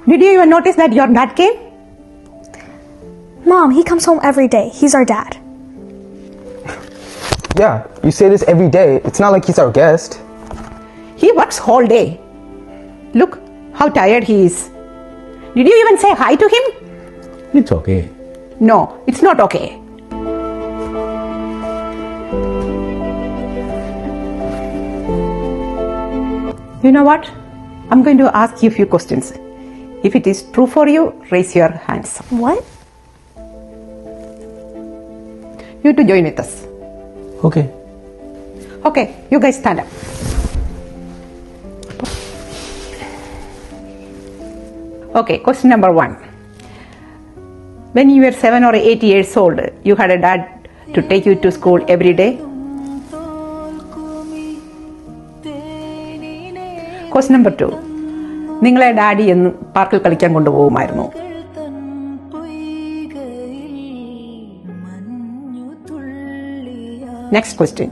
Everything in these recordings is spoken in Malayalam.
Did you even notice that your dad came? Mom, he comes home every day. He's our dad. Yeah, you say this every day. It's not like he's our guest. He works whole day. Look how tired he is. Did you even say hi to him? It's okay. No, it's not okay. You know what? I'm going to ask you a few questions. If it is true for you, raise your hands. What? You to join with us. Okay. Okay, you guys stand up. Okay, question number 1. When you were 7 or 8 years old, you had a dad to take you to school every day? Question number 2. നിങ്ങളെ ഡാഡി എന്ന് പാർക്കിൽ കളിക്കാൻ കൊണ്ടുപോകുമായിരുന്നു? Next question.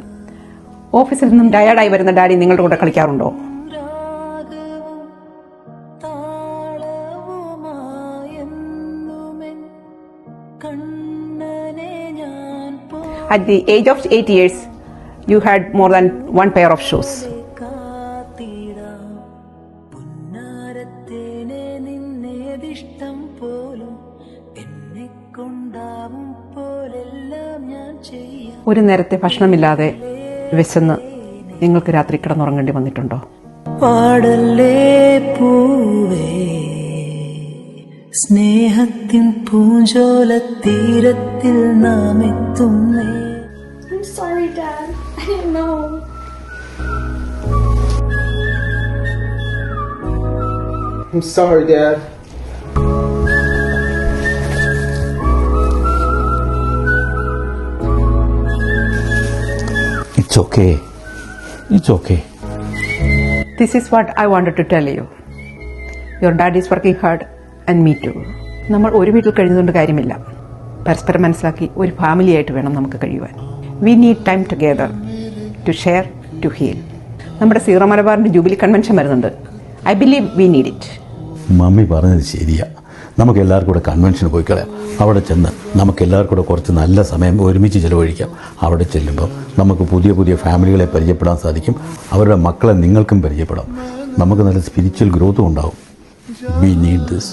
ഓഫീസിൽ നിന്നും ടയർഡായി വരുന്ന ഡാഡി നിങ്ങളുടെ കൂടെ കളിക്കാറുണ്ടോ? At the age of 8 years, you had more than one pair of shoes. ഒരു നേരത്തെ ഭക്ഷണമില്ലാതെ വിശന്ന് നിങ്ങൾക്ക് രാത്രി കിടന്നുറങ്ങേണ്ടി വന്നിട്ടുണ്ടോ? പാടല്ലേ പൂവേ സ്നേഹത്തിൻ പൂഞ്ചോലത്തീരത്തിൽ നാം എത്തുന്നേ. I'm sorry, Dad. I didn't know. I'm sorry, Dad. It's okay. It's okay. This is what I wanted to tell you. Your dad is working hard and me too. നമ്മൾ ഒരു വീട്ടിൽ കഴിയുന്നതുകൊണ്ട് കാര്യമില്ല. പരസ്പരം മനസ്സിലാക്കി ഒരു ഫാമിലി ആയിട്ട് വേണം നമുക്ക് കഴിയുവാൻ. We need time together to share, to heal. നമ്മുടെ സീറോ മലബാറിന്റെ ജൂബിലി കൺവെൻഷൻ വരുന്നുണ്ട്. I believe we need it. Mummy പറഞ്ഞത് ശരിയാ. നമുക്ക് എല്ലാവർക്കും കൂടെ കൺവെൻഷന് പോയി കളയാം. അവിടെ ചെന്ന് നമുക്ക് എല്ലാവർക്കും കൂടെ കുറച്ച് നല്ല സമയം ഒരുമിച്ച് ചിലവഴിക്കാം. അവിടെ ചെല്ലുമ്പോൾ നമുക്ക് പുതിയ പുതിയ ഫാമിലികളെ പരിചയപ്പെടാൻ സാധിക്കും. അവരുടെ മക്കളെ നിങ്ങൾക്കും പരിചയപ്പെടാം. നമുക്ക് നല്ല സ്പിരിച്വൽ ഗ്രോത്തും ഉണ്ടാവും. We need this.